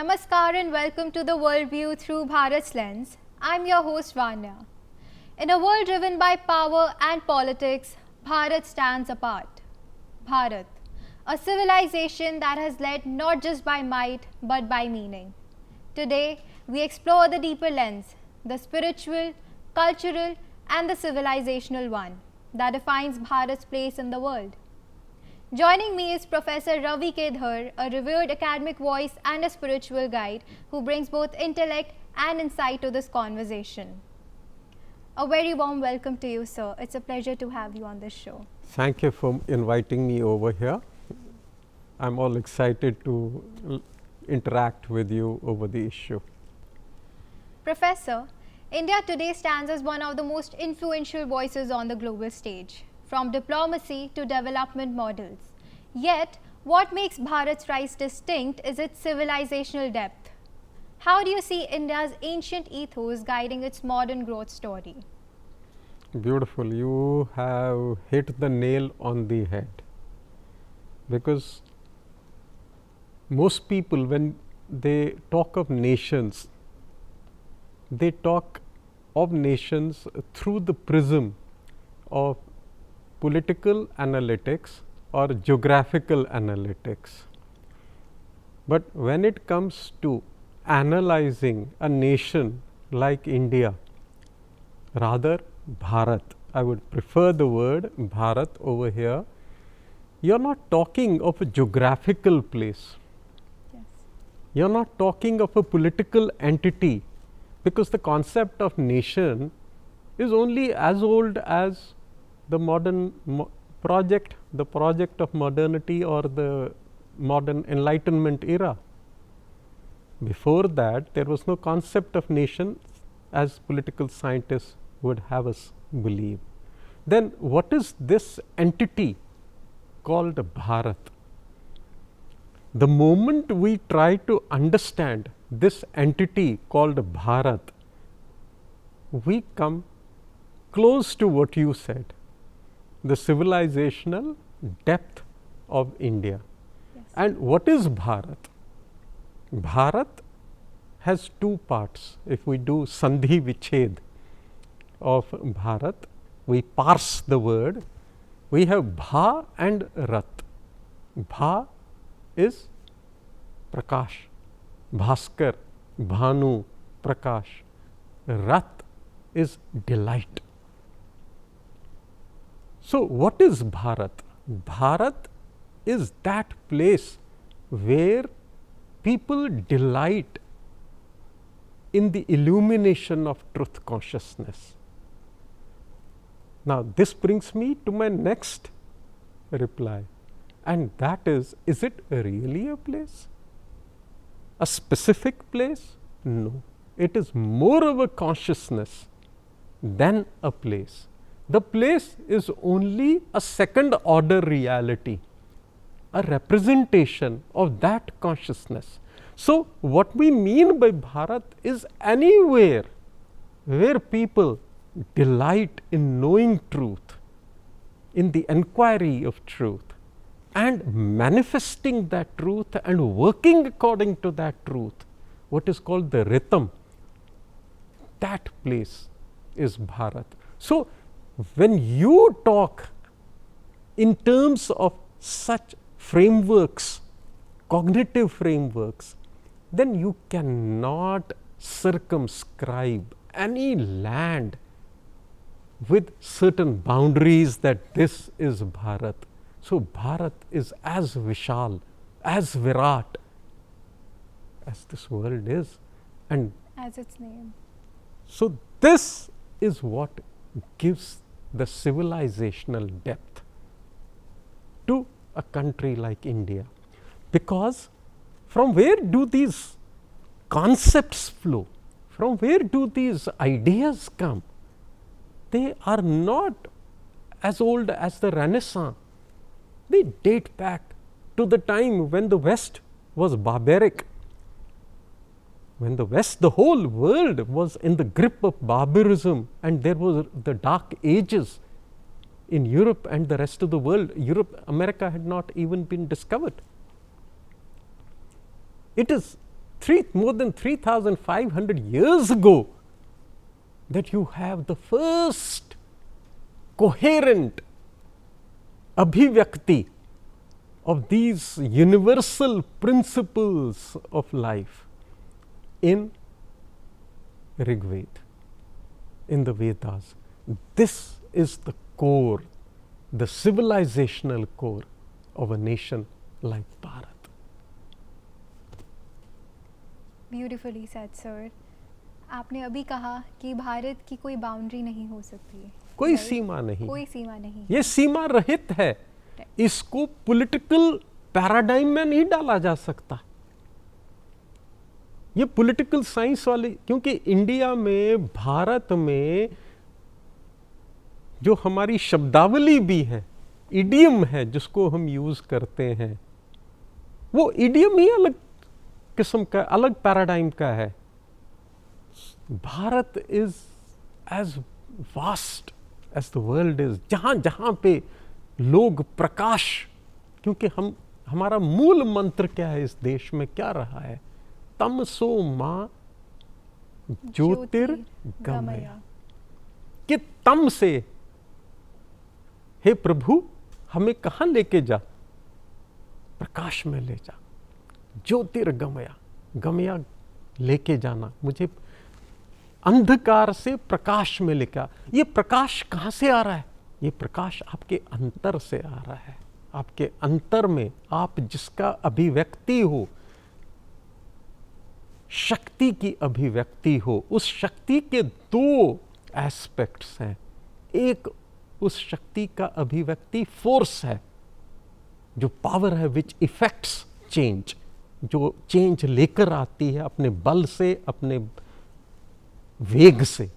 Namaskar and welcome to the Worldview through Bharat's lens. I'm your host Vanya. In a world driven by power and politics, Bharat stands apart. Bharat, a civilization that has led not just by might but by meaning. Today, we explore the deeper lens, the spiritual, cultural, and the civilizational one that defines Bharat's place in the world. Joining me is Professor Ravi Kedhar, a revered academic voice and a spiritual guide who brings both intellect and insight to this conversation. A very warm welcome to you, sir. It's a pleasure to have you on this show. Thank you for inviting me over here. I'm all excited to interact with you over the issue. Professor, India today stands as one of the most influential voices on the global stage, from diplomacy to development models. Yet, what makes Bharat's rise distinct is its civilizational depth. How do you see India's ancient ethos guiding its modern growth story? Beautiful. You have hit the nail on the head. Because most people, when they talk of nations, they talk of nations through the prism of political analytics or geographical analytics. But when it comes to analyzing a nation like India, rather Bharat, I would prefer the word Bharat over here, you are not talking of a geographical place. Yes. You are not talking of a political entity, because the concept of nation is only as old as the modern project of modernity or the modern Enlightenment era. Before that, there was no concept of nation as political scientists would have us believe. Then what is this entity called Bharat? The moment we try to understand this entity called Bharat, we come close to what you said, the civilizational depth of India. Yes. And what is Bharat? Bharat has two parts. If we do Sandhi Vichhed of Bharat, we parse the word, we have Bha and Rat. Bha is Prakash, Bhaskar, Bhanu, Prakash. Rat is delight. So, what is Bharat? Bharat is that place where people delight in the illumination of truth consciousness. Now, this brings me to my next reply, and that is it really a place? A specific place? No. It is more of a consciousness than a place. The place is only a second order reality, a representation of that consciousness. So, what we mean by Bharat is anywhere where people delight in knowing truth, in the inquiry of truth, and manifesting that truth and working according to that truth, what is called the rhythm, that place is Bharat. So, when you talk in terms of such frameworks, cognitive frameworks, then you cannot circumscribe any land with certain boundaries that this is Bharat. So, Bharat is as Vishal, as Virat as this world is, and As its name. so this is what gives the civilizational depth to a country like India, because from where do these concepts flow? From where do these ideas come? They are not as old as the Renaissance. They date back to the time when the West was barbaric, when the West, the whole world was in the grip of barbarism, and there was the dark ages in Europe and the rest of the world. America had not even been discovered. It is more than 3,500 years ago that you have the first coherent abhivyakti of these universal principles of life in Rig Veda, in the Vedas. This is the core, the civilizational core of a nation like Bharat. Beautifully said, sir. आपने अभी कहा कि भारत की कोई boundary नहीं हो सकती, कोई right? सीमा नहीं, कोई सीमा नहीं, ये सीमा रहित है, इसको पॉलिटिकल पैराडाइम में नहीं डाला जा सकता। ये पॉलिटिकल साइंस वाले, क्योंकि इंडिया में, भारत में जो हमारी शब्दावली भी है, इडियम है जिसको हम यूज करते हैं, वो इडियम ही अलग किस्म का, अलग पैराडाइम का है। Bharat is as vast as the world is. जहां जहां पे लोग प्रकाश, क्योंकि हमारा मूल मंत्र क्या है इस देश में, क्या रहा है? तमसो मां ज्योतिर्गमय, कि तम से, हे प्रभु हमें कहां लेके जा? प्रकाश में ले जा। ज्योतिर्गमया, गमया लेके जाना, मुझे अंधकार से प्रकाश में लेकर। ये प्रकाश कहां से आ रहा है? ये प्रकाश आपके अंतर से आ रहा है। आपके अंतर में आप जिसका अभिव्यक्ति हो, शक्ति की अभिव्यक्ति हो, उस शक्ति के दो एस्पेक्ट्स हैं। एक उस शक्ति का अभिव्यक्ति फोर्स है, जो पावर है विच इफेक्ट्स चेंज, जो चेंज लेकर आती है अपने बल से, अपने वेग से,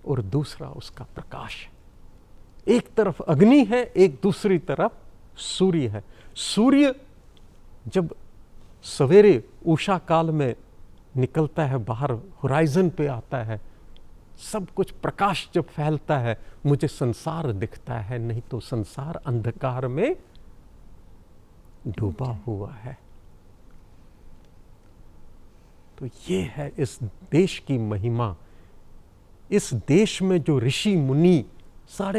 और दूसरा उसका प्रकाश है। एक तरफ अग्नि है, एक दूसरी तरफ सूर्य है। सूर्य जब सवेरे उषा काल में निकलता है, बाहर होराइजन पे आता है, सब कुछ प्रकाश जब फैलता है, मुझे संसार दिखता है, नहीं तो संसार अंधकार में डूबा हुआ है। तो ये है इस देश की महिमा। इस देश में जो ऋषि मुनि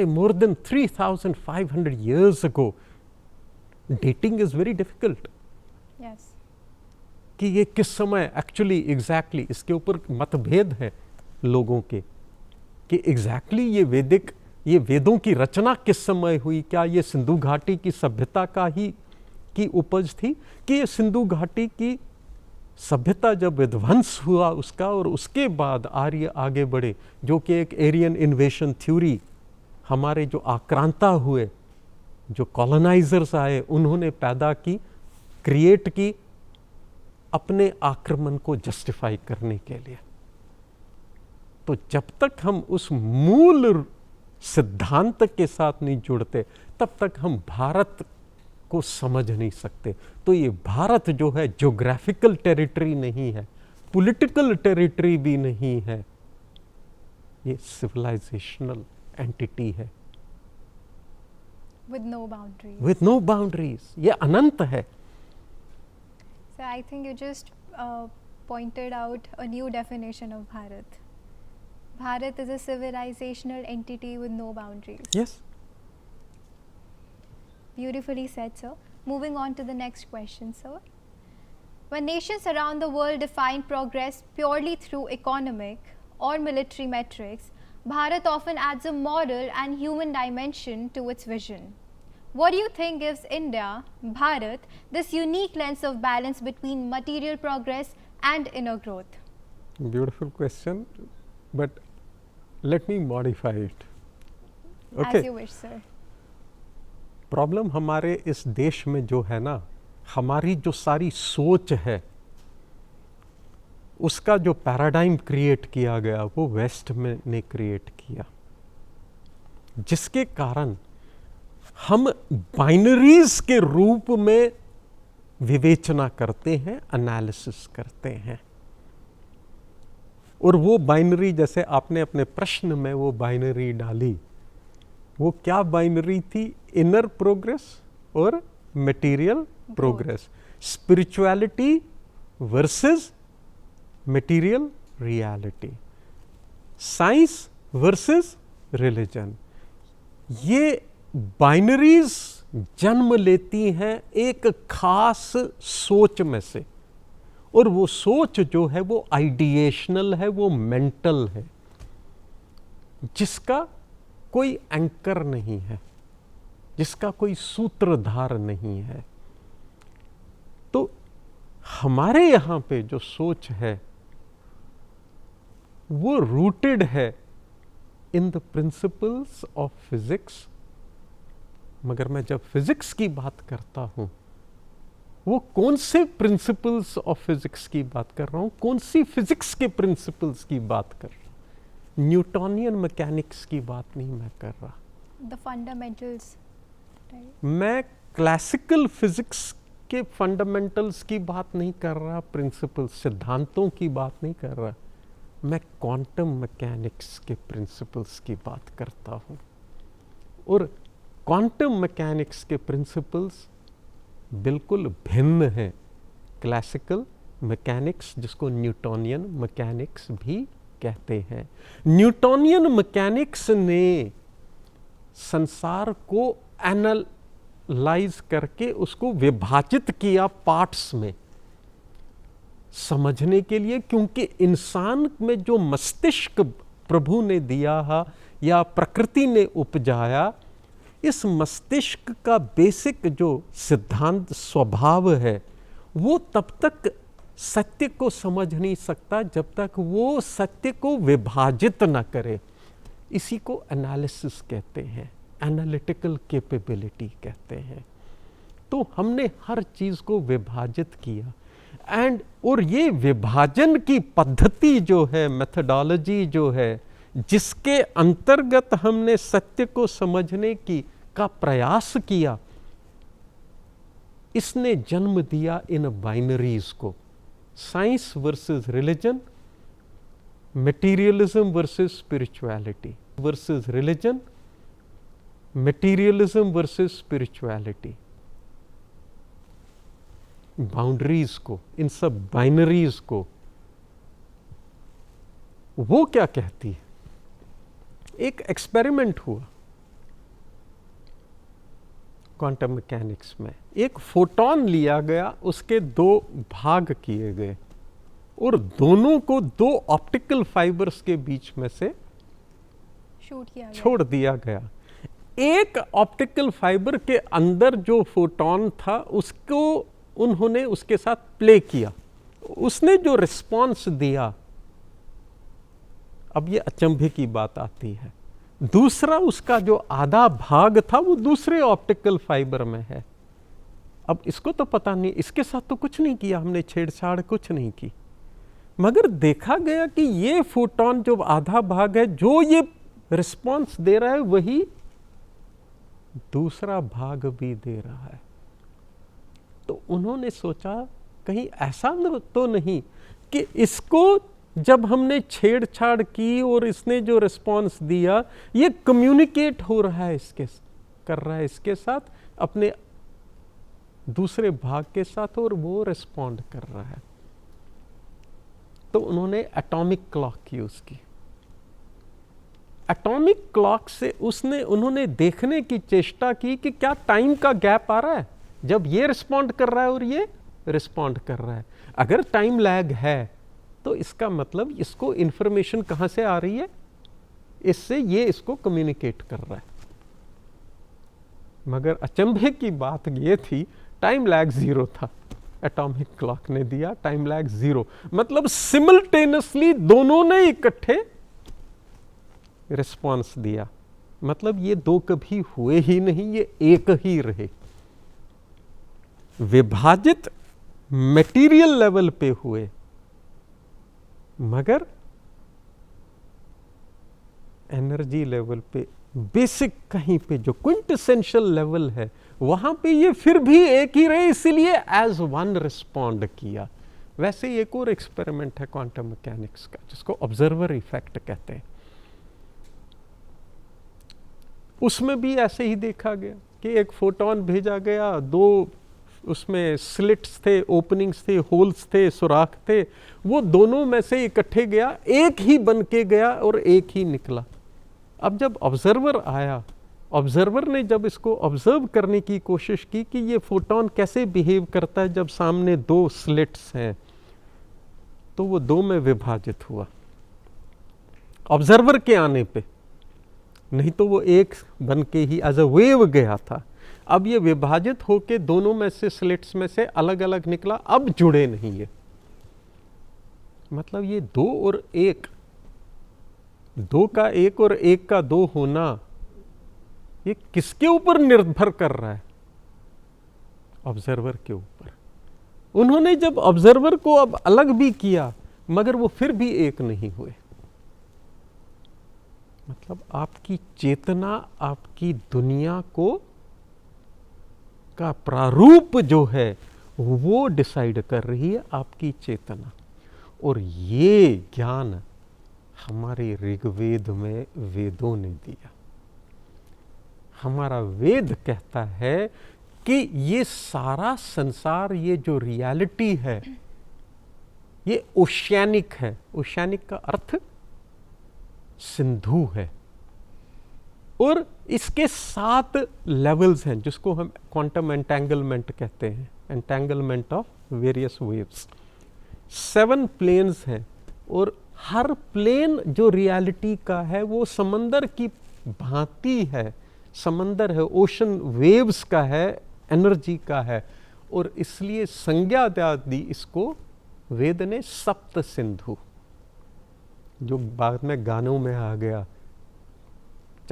more than 3,500 years ago, dating is very difficult. Yes. कि ये किस समय एक्चुअली एग्जैक्टली, इसके ऊपर मतभेद है लोगों के कि एग्जैक्टली ये वेदों की रचना किस समय हुई। क्या ये सिंधु घाटी की सभ्यता की उपज थी, कि ये सिंधु घाटी की सभ्यता जब विध्वंस हुआ उसका, और उसके बाद आर्य आगे बढ़े, जो कि एक एरियन इन्वेशन थ्योरी, हमारे जो आक्रांता हुए, जो कॉलोनाइजर्स आए, उन्होंने पैदा की, क्रिएट की अपने आक्रमण को जस्टिफाई करने के लिए। तो जब तक हम उस मूल सिद्धांत के साथ नहीं जुड़ते, तब तक हम भारत को समझ नहीं सकते। तो ये भारत जो है ज्योग्राफिकल टेरिटरी नहीं है, पॉलिटिकल टेरिटरी भी नहीं है, ये सिविलाइजेशनल एंटिटी है। With no boundaries. With no boundaries, ये अनंत है। So I think you just pointed out a new definition of Bharat. Bharat is a civilizational entity with no boundaries. Yes. Beautifully said, sir. Moving on to the next question, sir. When nations around the world define progress purely through economic or military metrics, Bharat often adds a moral and human dimension to its vision. What do you think gives India, Bharat, this unique lens of balance between material progress and inner growth? Beautiful question, but let me modify it. As you wish, sir. Problem हमारे इस देश में जो है ना, हमारी जो सारी सोच है, उसका जो पैराडाइम क्रिएट किया गया, वो वेस्ट में ने क्रिएट किया, जिसके कारण हम बाइनरीज के रूप में विवेचना करते हैं, एनालिसिस करते हैं। और वो बाइनरी, जैसे आपने अपने प्रश्न में वो बाइनरी डाली, वो क्या बाइनरी थी? इनर प्रोग्रेस और material progress, spirituality versus material reality, science versus religion. ये बाइनरीज जन्म लेती हैं एक खास सोच में से, और वो सोच जो है वो आइडिएशनल है, वो मेंटल है, जिसका कोई एंकर नहीं है, जिसका कोई सूत्रधार नहीं है। तो हमारे यहाँ पे जो सोच है वो रूटेड है in the principles of physics. मगर मैं जब फिजिक्स की बात करता हूं, वो कौन से प्रिंसिपल्स ऑफ फिजिक्स की बात कर रहा हूं, कौन सी फिजिक्स के प्रिंसिपल्स की बात कर रहा हूं? न्यूटोनियन मैकेनिक्स की बात नहीं मैं कर रहा। The fundamentals, right? मैं क्लासिकल फिजिक्स के फंडामेंटल्स की बात नहीं कर रहा, प्रिंसिपल्स, सिद्धांतों की बात नहीं कर रहा। मैं क्वांटम मैकेनिक्स के प्रिंसिपल्स की बात करता हूं। और क्वांटम मैकेनिक्स के प्रिंसिपल्स बिल्कुल भिन्न हैं क्लासिकल मैकेनिक्स, जिसको न्यूटोनियन मैकेनिक्स भी कहते हैं। न्यूटोनियन मैकेनिक्स ने संसार को एनालाइज करके उसको विभाजित किया पार्ट्स में समझने के लिए, क्योंकि इंसान में जो मस्तिष्क प्रभु ने दिया है या प्रकृति ने उपजाया, इस मस्तिष्क का बेसिक जो सिद्धांत स्वभाव है वो तब तक सत्य को समझ नहीं सकता जब तक वो सत्य को विभाजित न करे। इसी को एनालिसिस कहते हैं, एनालिटिकल कैपेबिलिटी कहते हैं। तो हमने हर चीज को विभाजित किया और ये विभाजन की पद्धति जो है, मेथोडोलॉजी जो है, जिसके अंतर्गत हमने सत्य को समझने का प्रयास किया, इसने जन्म दिया इन बाइनरीज को, science versus religion, materialism versus spirituality, versus religion, materialism versus spirituality. Boundaries को, इन सब बाइनरीज को वो क्या कहती है? एक एक्सपेरिमेंट हुआ क्वांटम मैकेनिक्स में। एक फोटॉन लिया गया, उसके दो भाग किए गए और दोनों को दो ऑप्टिकल फाइबर्स के बीच में से शूट किया गया, छोड़ दिया गया। एक ऑप्टिकल फाइबर के अंदर जो फोटॉन था उसको उन्होंने उसके साथ प्ले किया, उसने जो रिस्पॉन्स दिया, अब ये अचंभे की बात आती है, दूसरा उसका जो आधा भाग था वो दूसरे ऑप्टिकल फाइबर में है। अब इसको तो पता नहीं, इसके साथ तो कुछ नहीं किया हमने, छेड़छाड़ कुछ नहीं की, मगर देखा गया कि ये फोटॉन जो आधा भाग है, जो ये रिस्पॉन्स दे रहा है, वही दूसरा भाग भी दे रहा है। तो उन्होंने सोचा कहीं ऐसा तो नहीं कि इसको जब हमने छेड़छाड़ की और इसने जो रिस्पॉन्स दिया, ये कम्युनिकेट हो रहा है, कर रहा है इसके साथ, अपने दूसरे भाग के साथ, और वो रिस्पॉन्ड कर रहा है। तो उन्होंने एटॉमिक क्लॉक यूज की। एटॉमिक क्लॉक से उन्होंने देखने की चेष्टा की कि क्या टाइम का गैप आ रहा है जब ये रिस्पॉन्ड कर रहा है और ये रिस्पॉन्ड कर रहा है। अगर टाइम लैग है तो इसका मतलब इसको इंफॉर्मेशन कहां से आ रही है, इससे ये इसको कम्युनिकेट कर रहा है। मगर अचंभे की बात ये थी, टाइम लैग 0 था, एटॉमिक क्लॉक ने दिया टाइम लैग 0, मतलब सिमल्टेनियसली दोनों ने इकट्ठे रिस्पॉन्स दिया। मतलब ये दो कभी हुए ही नहीं, ये एक ही रहे। विभाजित मटेरियल लेवल पे हुए, मगर एनर्जी लेवल पे, बेसिक कहीं पे जो क्विंटेसेंशियल लेवल है, वहां पे ये फिर भी एक ही रहे, इसीलिए एज वन रिस्पॉन्ड किया। वैसे एक और एक्सपेरिमेंट है क्वांटम मैकेनिक्स का, जिसको ऑब्जर्वर इफेक्ट कहते हैं। उसमें भी ऐसे ही देखा गया कि एक फोटॉन भेजा गया, दो उसमें स्लिट्स थे, ओपनिंग्स थे, होल्स थे, सुराख थे, वो दोनों में से इकट्ठे गया, एक ही बन के गया और एक ही निकला। अब जब ऑब्जर्वर आया, ऑब्जर्वर ने जब इसको ऑब्जर्व करने की कोशिश की कि ये फोटोन कैसे बिहेव करता है जब सामने दो स्लिट्स हैं, तो वो दो में विभाजित हुआ ऑब्जर्वर के आने पे, नहीं तो वो एक बन के ही एज अ वेव गया था। अब ये विभाजित होके दोनों में से स्लिट्स में से अलग अलग निकला, अब जुड़े नहीं है। मतलब ये दो और एक, दो का एक और एक का दो होना, ये किसके ऊपर निर्भर कर रहा है? ऑब्जर्वर के ऊपर। उन्होंने जब ऑब्जर्वर को अब अलग भी किया, मगर वो फिर भी एक नहीं हुए। मतलब आपकी चेतना आपकी दुनिया को का प्रारूप जो है वो डिसाइड कर रही है, आपकी चेतना। और ये ज्ञान हमारे ऋग्वेद में वेदों ने दिया। हमारा वेद कहता है कि ये सारा संसार, ये जो रियलिटी है, ये ओशियानिक है। ओशियानिक का अर्थ सिंधु है, और इसके 7 लेवल्स हैं, जिसको हम क्वांटम एंटेंगलमेंट कहते हैं, entanglement of various waves. 7 planes हैं, और हर प्लेन जो रियलिटी का है वो समंदर की भांति है। समंदर है, ओशन वेव्स का है, एनर्जी का है, और इसलिए संज्ञा आदि इसको वेद ने सप्त सिंधु, जो बाद में गानों में आ गया,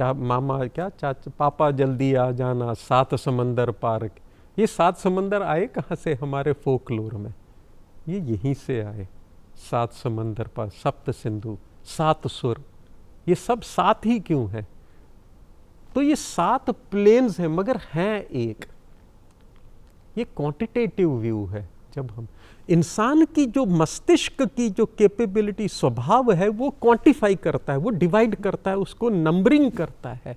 मामा क्या चाचा पापा जल्दी आ जाना, 7 समंदर पार। ये 7 समंदर आए कहाँ से? हमारे फोकलोर में ये यहीं से आए। 7 समंदर पार, सप्त सिंधु, 7 सुर, ये सब 7 ही क्यों है? तो ये 7 प्लेन्स हैं, मगर हैं एक। ये क्वांटिटेटिव व्यू है। जब हम इंसान की जो मस्तिष्क की जो कैपेबिलिटी, स्वभाव है, वो क्वांटिफाई करता है, वो डिवाइड करता है, उसको नंबरिंग करता है।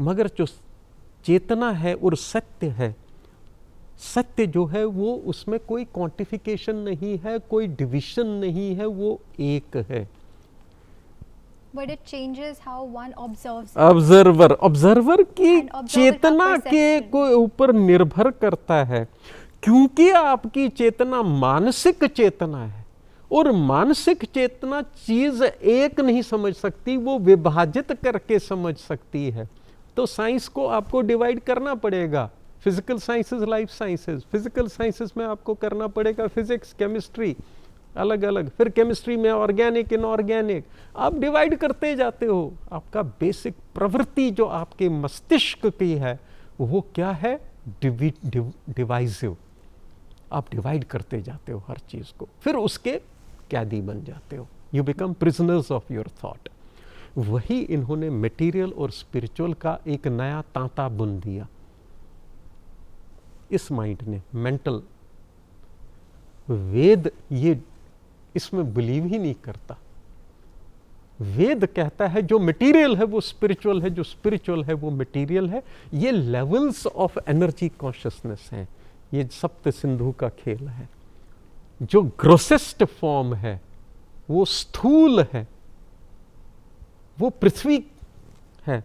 मगर जो चेतना है और सत्य है, सत्य जो है वो उसमें कोई क्वांटिफिकेशन नहीं है, कोई डिविजन नहीं है, वो एक है। But it changes how one observes it. Observer की And observer चेतना का के perception. को ऊपर निर्भर करता है, क्योंकि आपकी चेतना मानसिक चेतना है, और मानसिक चेतना चीज एक नहीं समझ सकती, वो विभाजित करके समझ सकती है। तो साइंस को आपको डिवाइड करना पड़ेगा, physical sciences, life sciences. Physical sciences में आपको करना पड़ेगा फिजिक्स, केमिस्ट्री, अलग अलग, फिर केमिस्ट्री में ऑर्गेनिक, इनऑर्गेनिक, आप डिवाइड करते जाते हो। आपका बेसिक प्रवृत्ति जो आपके मस्तिष्क की है वो क्या है? डिवाइसिव। आप डिवाइड करते जाते हो हर चीज को, फिर उसके कैदी बन जाते हो। You become prisoners of your thought. वही इन्होंने मटेरियल और स्पिरिचुअल का एक नया तांता बुन दिया इस माइंड ने, मेंटल। वेद ये इसमें बिलीव ही नहीं करता। वेद कहता है जो मटेरियल है वो स्पिरिचुअल है, जो स्पिरिचुअल है वो मटेरियल है। ये लेवल्स ऑफ एनर्जी कॉन्शियसनेस हैं। ये सप्त सिंधु का खेल है। जो ग्रोसेस्ट फॉर्म है वो स्थूल है, वो पृथ्वी है,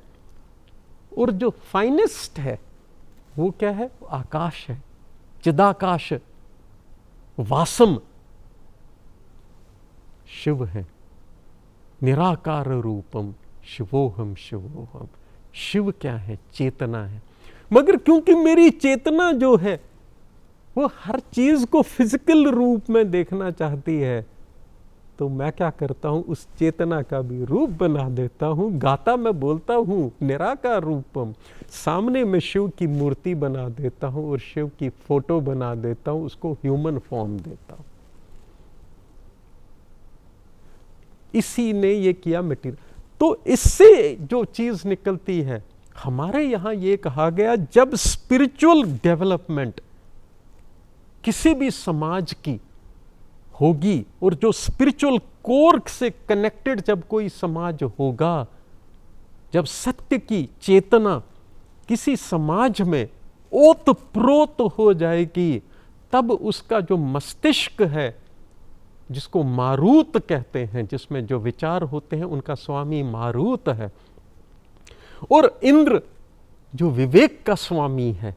और जो फाइनेस्ट है वो क्या है? आकाश है, चिदाकाश, वासम शिव है। निराकार रूपम शिवोहम शिवोहम। शिव क्या है? चेतना है। मगर क्योंकि मेरी चेतना जो है वो हर चीज को फिजिकल रूप में देखना चाहती है, तो मैं क्या करता हूं? उस चेतना का भी रूप बना देता हूं। गाता मैं बोलता हूं निराकार रूपम, सामने में शिव की मूर्ति बना देता हूं और शिव की फोटो बना देता हूं, उसको ह्यूमन फॉर्म देता हूं। इसी ने ये किया मटीरियल। तो इससे जो चीज निकलती है, हमारे यहां ये कहा गया, जब स्पिरिचुअल डेवलपमेंट किसी भी समाज की होगी, और जो स्पिरिचुअल कोर से कनेक्टेड जब कोई समाज होगा, जब सत्य की चेतना किसी समाज में ओतप्रोत हो जाएगी, तब उसका जो मस्तिष्क है, जिसको मारुत कहते हैं, जिसमें जो विचार होते हैं, उनका स्वामी मारुत है, और इंद्र जो विवेक का स्वामी है,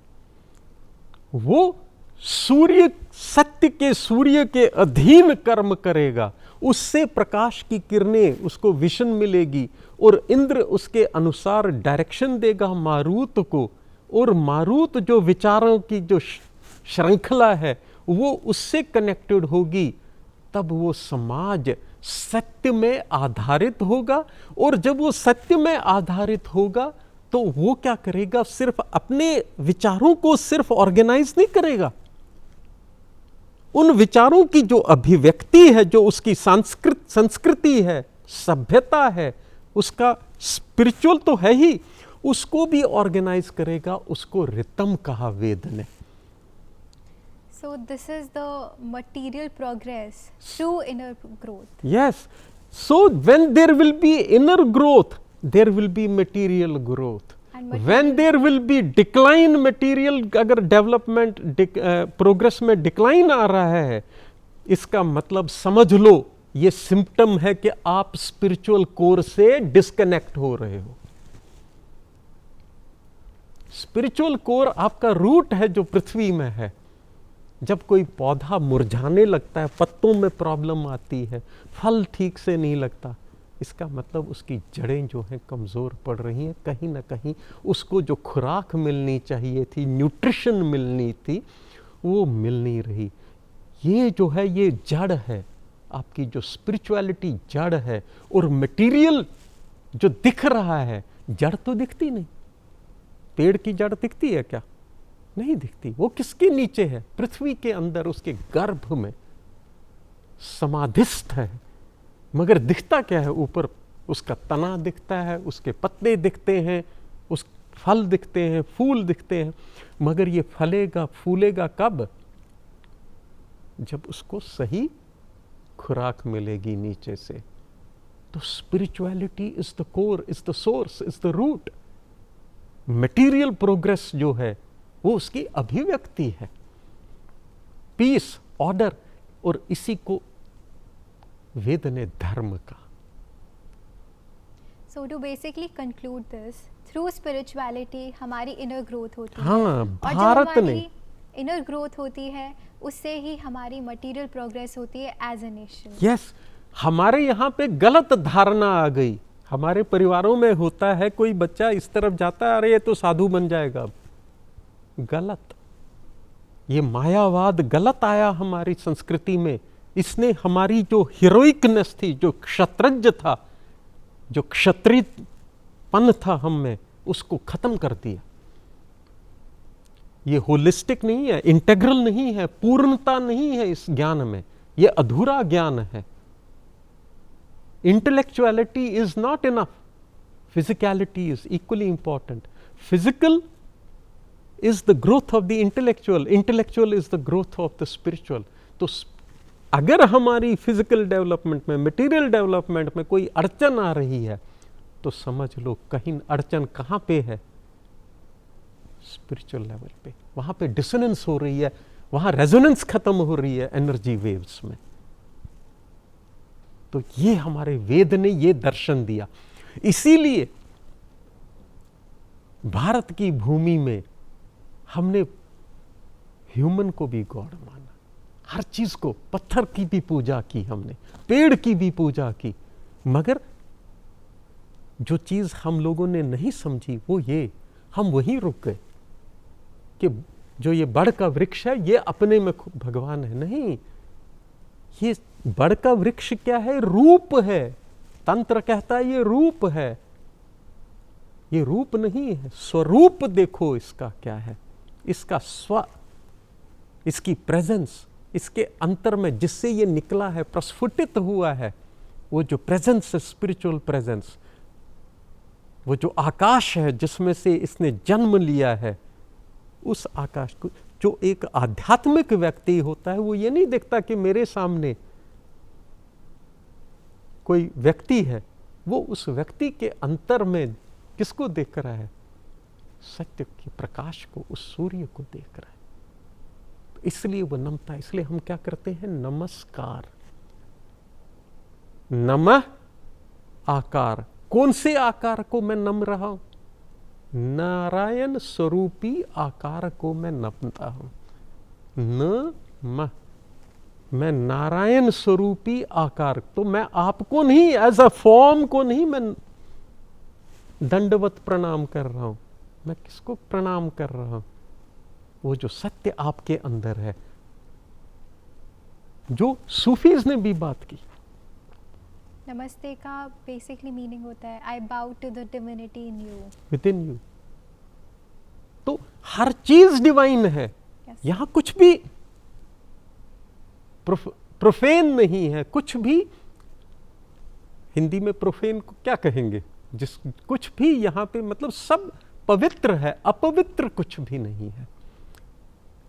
वो सूर्य, सत्य के सूर्य के अधीन कर्म करेगा, उससे प्रकाश की किरणें, उसको विशन मिलेगी, और इंद्र उसके अनुसार डायरेक्शन देगा मारुत को, और मारुत जो विचारों की जो श्रृंखला है वो उससे कनेक्टेड होगी, तब वो समाज सत्य में आधारित होगा। और जब वो सत्य में आधारित होगा तो वो क्या करेगा, सिर्फ अपने विचारों को सिर्फ ऑर्गेनाइज नहीं करेगा, उन विचारों की जो अभिव्यक्ति है, जो उसकी संस्कृति है, सभ्यता है, उसका स्पिरिचुअल तो है ही, उसको भी ऑर्गेनाइज करेगा। उसको रितम कहा वेद ने। So this is the material progress through inner growth. Yes. So when there will be inner growth, there will be material growth. When there will be decline material, अगर डेवलपमेंट प्रोग्रेस में decline आ रहा है, इसका मतलब समझ लो ये symptom है कि आप स्पिरिचुअल कोर से डिस्कनेक्ट हो रहे हो। स्पिरिचुअल कोर आपका रूट है जो पृथ्वी में है। जब कोई पौधा मुरझाने लगता है, पत्तों में प्रॉब्लम आती है, फल ठीक से नहीं लगता, इसका मतलब उसकी जड़ें जो हैं कमज़ोर पड़ रही हैं, कहीं ना कहीं उसको जो खुराक मिलनी चाहिए थी, न्यूट्रिशन मिलनी थी, वो मिल नहीं रही। ये जो है ये जड़ है, आपकी जो स्पिरिचुअलिटी जड़ है। और मटेरियल जो दिख रहा है, जड़ तो दिखती नहीं। पेड़ की जड़ दिखती है क्या? नहीं दिखती। वो किसके नीचे है? पृथ्वी के अंदर, उसके गर्भ में समाधिस्थ है। मगर दिखता क्या है? ऊपर उसका तना दिखता है, उसके पत्ते दिखते हैं, उस फल दिखते हैं, फूल दिखते हैं। मगर ये फलेगा फूलेगा कब? जब उसको सही खुराक मिलेगी नीचे से। तो spirituality is the core, is the source, is the root. Material progress जो है वो उसकी अभिव्यक्ति है, पीस, ऑर्डर। और इसी को वेद ने धर्म का। So to basically conclude this, through spirituality हमारी इनर ग्रोथ होती है। हाँ, और भारत जो ने हमारी इनर ग्रोथ होती है, उससे ही हमारी मटेरियल प्रोग्रेस होती है एज ए नेशन। यस। हमारे यहाँ पे गलत धारणा आ गई। हमारे परिवारों में होता है, कोई बच्चा इस तरफ जाता है, अरे ये तो साधु बन जाएगा। गलत। ये मायावाद गलत आया हमारी संस्कृति में। इसने हमारी जो हीरोइकनेस थी, जो क्षत्रज था, जो क्षत्रियपन था हम में, उसको खत्म कर दिया। ये होलिस्टिक नहीं है, इंटेग्रल नहीं है, पूर्णता नहीं है इस ज्ञान में। ये अधूरा ज्ञान है। Intellectuality is not enough, physicality is equally important. Physical is the growth of the intellectual, intellectual is the growth of the spiritual. तो अगर हमारी फिजिकल डेवलपमेंट में, मटेरियल डेवलपमेंट में कोई अड़चन आ रही है, तो समझ लो कहीं अड़चन कहाँ पे है? स्पिरिचुअल लेवल पे। वहाँ पे डिसोनेंस हो रही है, वहाँ रेजोनेंस खत्म हो रही है एनर्जी वेव्स में। तो ये हमारे वेद ने ये दर्शन दिया। इसीलिए भारत की भूमि में हमने ह्यूमन को भी गॉड माना, हर चीज को। पत्थर की भी पूजा की हमने, पेड़ की भी पूजा की। मगर जो चीज हम लोगों ने नहीं समझी वो ये, हम वहीं रुक गए कि जो ये बड़ का वृक्ष है ये अपने में भगवान है। नहीं, ये बड़ का वृक्ष क्या है? रूप है। तंत्र कहता है ये रूप है। ये रूप नहीं है, स्वरूप देखो इसका क्या है। इसका स्व, इसकी प्रेजेंस, इसके अंतर में जिससे ये निकला है, प्रस्फुटित हुआ है, वो जो प्रेजेंस है, स्पिरिचुअल प्रेजेंस, वो जो आकाश है जिसमें से इसने जन्म लिया है, उस आकाश को जो एक आध्यात्मिक व्यक्ति होता है, वो ये नहीं देखता कि मेरे सामने कोई व्यक्ति है। वो उस व्यक्ति के अंतर में किसको देख रहा है? सत्य के प्रकाश को, उस सूर्य को देख रहा है, तो इसलिए वो नमता है। इसलिए हम क्या करते हैं, नमस्कार, नमः आकार। कौन से आकार को मैं नम रहा हूं? नारायण स्वरूपी आकार को मैं नमता हूं। न मैं नारायण स्वरूपी आकार, तो मैं आपको नहीं, एज अ फॉर्म को नहीं मैं दंडवत प्रणाम कर रहा हूं। मैं किसको प्रणाम कर रहा हूं? वो जो सत्य आपके अंदर है, जो सूफीज ने भी बात की। नमस्ते का बेसिकली मीनिंग होता है I bow to the divinity in you, within you. तो हर चीज डिवाइन है। Yes. यहां कुछ भी प्रोफेन नहीं है, कुछ भी। हिंदी में प्रोफेन को क्या कहेंगे? जिस कुछ भी यहां पे, मतलब सब पवित्र है, अपवित्र कुछ भी नहीं है।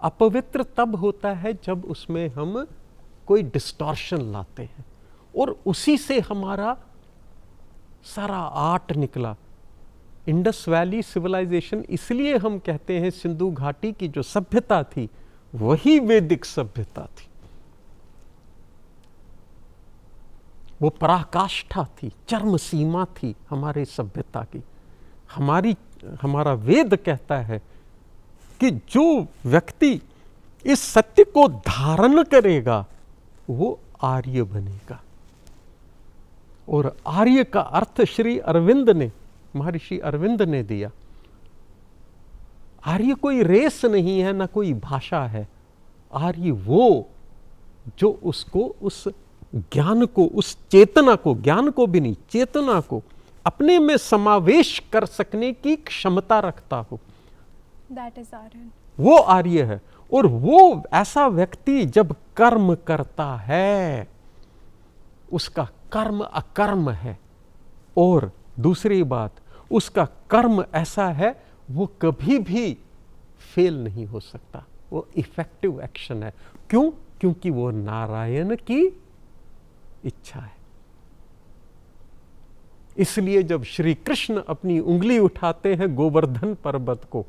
अपवित्र तब होता है जब उसमें हम कोई डिस्टॉर्शन लाते हैं, और उसी से हमारा सारा आर्ट निकला। इंडस वैली सिविलाइजेशन, इसलिए हम कहते हैं सिंधु घाटी की जो सभ्यता थी वही वैदिक सभ्यता थी। वो पराकाष्ठा थी, चरम सीमा थी हमारे सभ्यता की। हमारा वेद कहता है कि जो व्यक्ति इस सत्य को धारण करेगा वो आर्य बनेगा। और आर्य का अर्थ श्री अरविंद ने, महर्षि अरविंद ने दिया। आर्य कोई रेस नहीं है, ना कोई भाषा है। आर्य वो जो उसको, उस ज्ञान को, उस चेतना को, ज्ञान को भी नहीं, चेतना को अपने में समावेश कर सकने की क्षमता रखता हो, दैट इज आर्यन। वो आर्य है। और वो ऐसा व्यक्ति जब कर्म करता है, उसका कर्म अकर्म है। और दूसरी बात, उसका कर्म ऐसा है वो कभी भी फेल नहीं हो सकता, वो इफेक्टिव एक्शन है। क्यों? क्योंकि वो नारायण की इच्छा है। इसलिए जब श्री कृष्ण अपनी उंगली उठाते हैं गोवर्धन पर्वत को,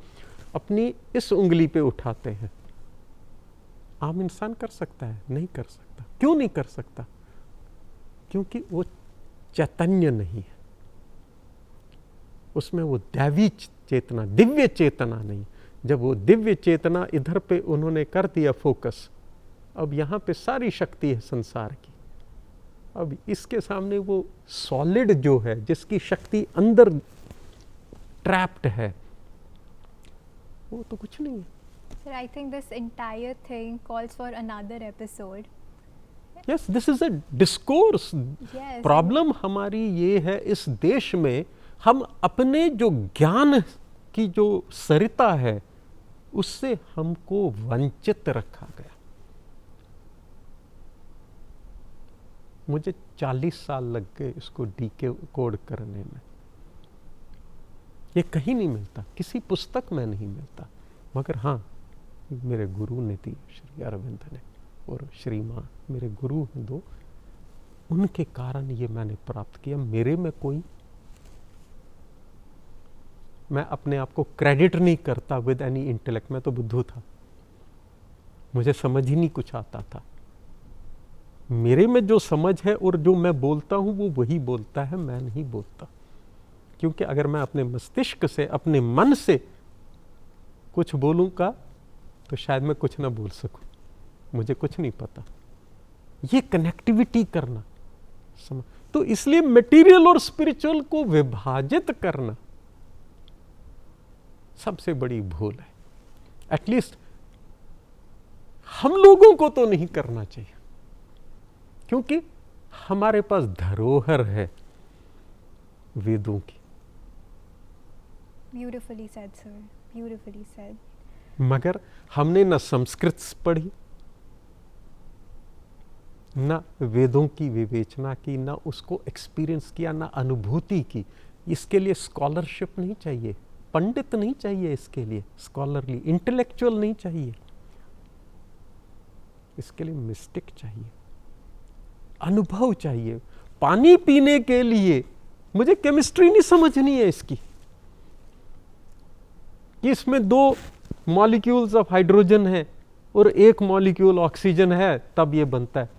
अपनी इस उंगली पे उठाते हैं, आम इंसान कर सकता है? नहीं कर सकता। क्यों नहीं कर सकता? क्योंकि वो चैतन्य नहीं है, उसमें वो दैवी चेतना, दिव्य चेतना नहीं। जब वो दिव्य चेतना इधर पे उन्होंने कर दिया फोकस, अब यहां पे सारी शक्ति है संसार की। अब इसके सामने वो सॉलिड जो है, जिसकी शक्ति अंदर ट्रैप्ड है, वो तो कुछ नहीं है। Sir, I think this entire thing calls for another episode. Yes, this is a discourse. Yes. Problem हमारी ये है इस देश में, हम अपने जो ज्ञान की जो सरिता है उससे हमको वंचित रखा गया। मुझे 40 साल लग गए इसको डिकोड करने में। ये कहीं नहीं मिलता, किसी पुस्तक में नहीं मिलता। मगर हाँ, मेरे गुरु ने दी, श्री अरविंद ने और श्री माँ, मेरे गुरु हैं दो, उनके कारण ये मैंने प्राप्त किया। मेरे में कोई, मैं अपने आप को क्रेडिट नहीं करता विद एनी इंटेलेक्ट। मैं तो बुद्धू था, मुझे समझ ही नहीं कुछ आता था। मेरे में जो समझ है और जो मैं बोलता हूं वो वही बोलता है, मैं नहीं बोलता। क्योंकि अगर मैं अपने मस्तिष्क से, अपने मन से कुछ बोलूंगा तो शायद मैं कुछ ना बोल सकूं, मुझे कुछ नहीं पता। ये कनेक्टिविटी करना तो इसलिए मटेरियल और स्पिरिचुअल को विभाजित करना सबसे बड़ी भूल है। एटलीस्ट हम लोगों को तो नहीं करना चाहिए, क्योंकि हमारे पास धरोहर है वेदों की। Beautifully said, sir. Beautifully said. मगर हमने ना संस्कृत पढ़ी, ना वेदों की विवेचना की, ना उसको एक्सपीरियंस किया, ना अनुभूति की। इसके लिए स्कॉलरशिप नहीं चाहिए, पंडित नहीं चाहिए, इसके लिए स्कॉलरली इंटेलेक्चुअल नहीं चाहिए, इसके लिए मिस्टिक चाहिए, अनुभव चाहिए। पानी पीने के लिए मुझे केमिस्ट्री नहीं समझनी है इसकी, कि इसमें 2 मॉलिक्यूल्स ऑफ हाइड्रोजन है और 1 मॉलिक्यूल ऑक्सीजन है, तब ये बनता है,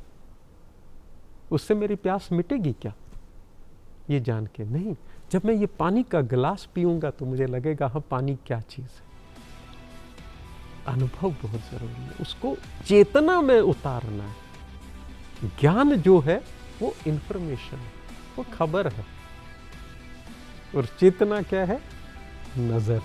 उससे मेरी प्यास मिटेगी क्या? ये जान के नहीं। जब मैं ये पानी का गिलास पीऊंगा तो मुझे लगेगा हाँ, पानी क्या चीज है। अनुभव बहुत जरूरी है, उसको चेतना में उतारना है। ज्ञान जो है वो इंफॉर्मेशन है, वो खबर है, और चेतना क्या है? नजर।